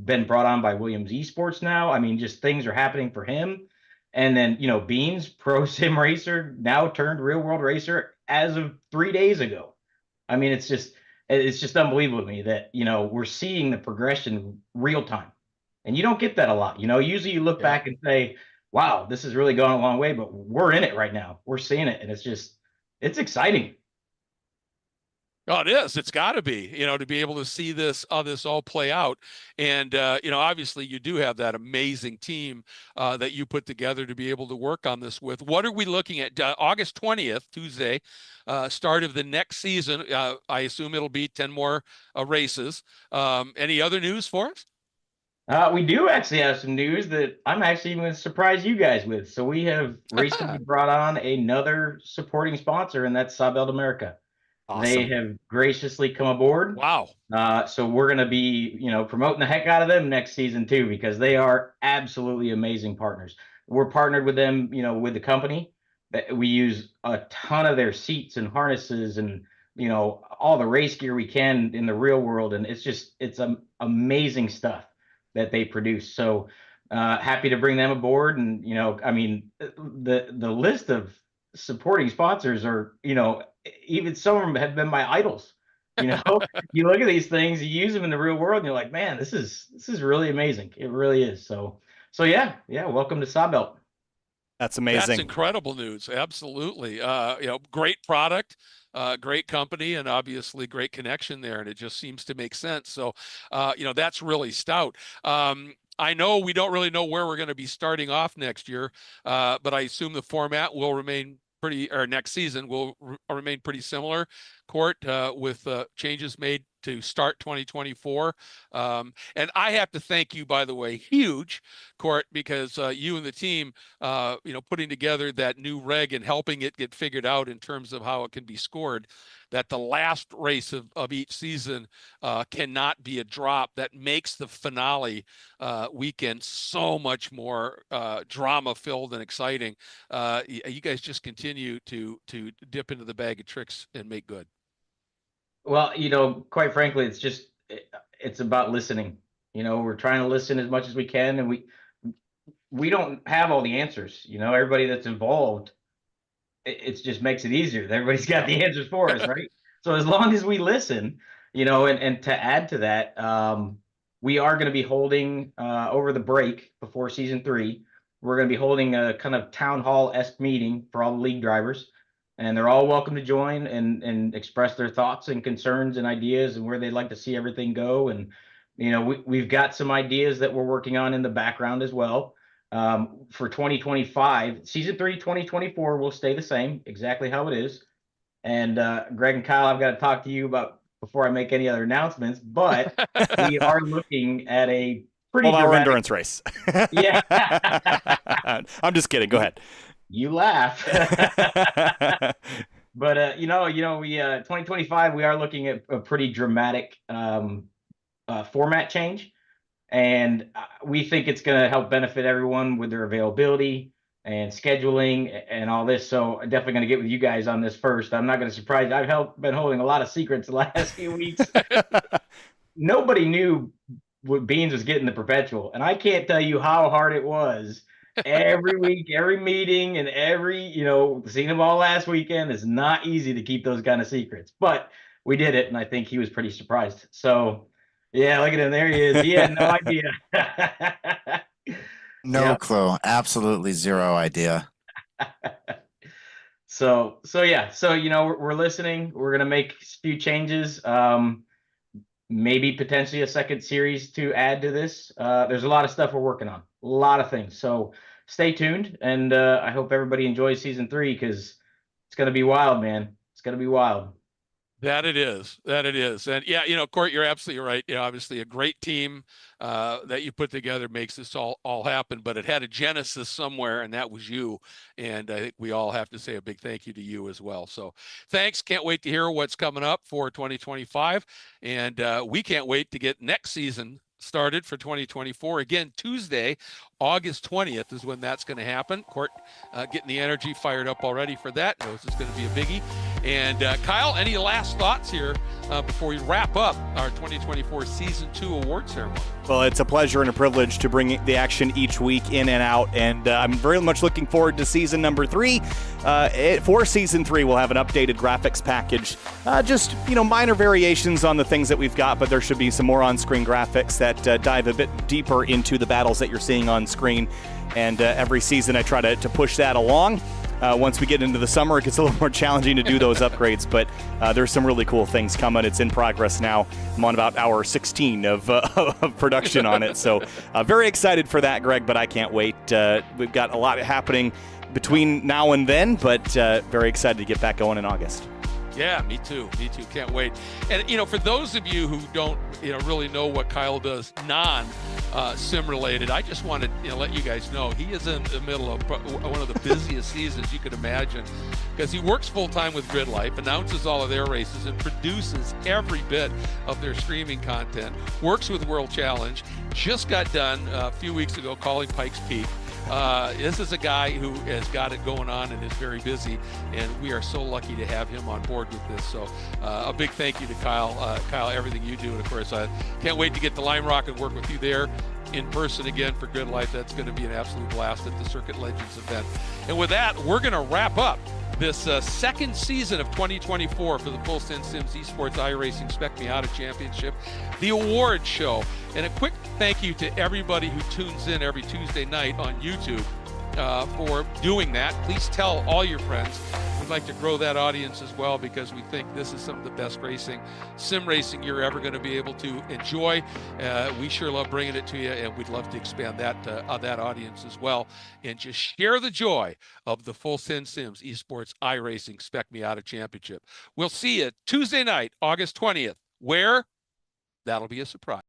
been brought on by Williams Esports now. I mean, just things are happening for him. And then, Beans, pro sim racer, now turned real world racer as of 3 days ago. I mean, it's just unbelievable to me that, we're seeing the progression real time. And you don't get that a lot. Usually you look back and say, wow, this is really going a long way, but we're in it right now. We're seeing it. And it's exciting. Oh, it is. It's got to be, to be able to see this all play out. And, obviously you do have that amazing team that you put together to be able to work on this with. What are we looking at? August 20th, Tuesday, start of the next season. I assume it'll be 10 more races. Any other news for us? We do actually have some news that I'm actually going to surprise you guys with. So we have recently brought on another supporting sponsor, and that's Sabelt America. Awesome. They have graciously come aboard. Wow. So we're going to be, promoting the heck out of them next season too, because they are absolutely amazing partners. We're partnered with them, with the company. That we use a ton of their seats and harnesses and, all the race gear we can in the real world. And it's amazing stuff that they produce. So happy to bring them aboard. And, the list of supporting sponsors are, even some of them have been my idols. You know, you look at these things, you use them in the real world, and you're like, man, this is really amazing. It really is. So yeah, welcome to Sawbelt. That's That's amazing. incredible news. Absolutely. Great product, great company, and obviously great connection there. And it just seems to make sense. So, that's really stout. I know we don't really know where we're going to be starting off next year, but I assume the format will remain next season will remain pretty similar, Court, with changes made to start 2024. And I have to thank you, by the way, huge, Court, because you and the team, putting together that new reg and helping it get figured out in terms of how it can be scored, that the last race of each season cannot be a drop. That makes the finale weekend so much more drama filled and exciting. You guys just continue to dip into the bag of tricks and make good. Well, quite frankly, it's about listening. We're trying to listen as much as we can, and we don't have all the answers. Everybody that's involved, it just makes it easier. Everybody's got the answers for us, right? So as long as we listen, and to add to that, we are going to be holding over the break before season 3. We're going to be holding a kind of town hall-esque meeting for all the league drivers, and they're all welcome to join and express their thoughts and concerns and ideas and where they'd like to see everything go. And we've got some ideas that we're working on in the background as well. For 2025, season 3, 2024 will stay the same, exactly how it is. And Greg and Kyle, I've got to talk to you about before I make any other announcements, but we are looking at a pretty 12-hour dramatic endurance race. Yeah. I'm just kidding. Go ahead. You laugh. But we 2025 we are looking at a pretty dramatic format change, and we think it's going to help benefit everyone with their availability and scheduling and all this. So I'm definitely going to get with you guys on this first. I'm not going to surprise you. I've been holding a lot of secrets the last few weeks. Nobody knew what Beans was getting the perpetual, and I can't tell you how hard it was. Every week, every meeting, and seeing them all last weekend is not easy to keep those kind of secrets, but we did it, and I think he was pretty surprised. So, yeah, look at him. There he is. He had no idea. No clue. Absolutely zero idea. So yeah. So, we're listening. We're going to make a few changes. Maybe potentially a second series to add to this. There's a lot of stuff we're working on, a lot of things. So stay tuned, and I hope everybody enjoys season 3 because it's going to be wild, man. It's going to be wild. That it is. And yeah, Court, you're absolutely right. Obviously a great team that you put together makes this all happen, but it had a genesis somewhere, and that was you. And I think we all have to say a big thank you to you as well. So thanks. Can't wait to hear what's coming up for 2025. And we can't wait to get next season started for 2024. Again, Tuesday, August 20th is when that's going to happen. Court getting the energy fired up already for that. Knows it's going to be a biggie. And Kyle, any last thoughts here before we wrap up our 2024 Season 2 award ceremony? Well, it's a pleasure and a privilege to bring the action each week in and out, and I'm very much looking forward to season number 3. For season 3, we'll have an updated graphics package, just minor variations on the things that we've got, but there should be some more on-screen graphics that dive a bit deeper into the battles that you're seeing on screen. And every season, I try to push that along. Once we get into the summer, it gets a little more challenging to do those upgrades, but there's some really cool things coming. It's in progress now. I'm on about hour 16 of production on it, so very excited for that, Greg, but I can't wait. We've got a lot happening between now and then, but very excited to get back going in August. Yeah, me too. Can't wait. And, for those of you who don't, really know what Kyle does sim related, I just want to let you guys know he is in the middle of one of the busiest seasons you could imagine, because he works full time with Grid Life, announces all of their races, and produces every bit of their streaming content, works with World Challenge, just got done a few weeks ago calling Pikes Peak. This is a guy who has got it going on and is very busy, and we are so lucky to have him on board with this. So a big thank you to Kyle. Kyle, everything you do, and of course I can't wait to get to Lime Rock and work with you there in person again for Good Life. That's going to be an absolute blast at the Circuit Legends event. And with that, we're going to wrap up this second season of 2024 for the Full Send Sims Esports iRacing Spec Miata Championship, the award show. And a quick thank you to everybody who tunes in every Tuesday night on YouTube for doing that. Please tell all your friends. We'd like to grow that audience as well, because we think this is some of the best sim racing you're ever going to be able to enjoy. We sure love bringing it to you, and we'd love to expand that audience as well, and just share the joy of the Full Send Sims Esports iRacing Spec Miata Championship. We'll see you Tuesday night, August 20th. Where? That'll be a surprise.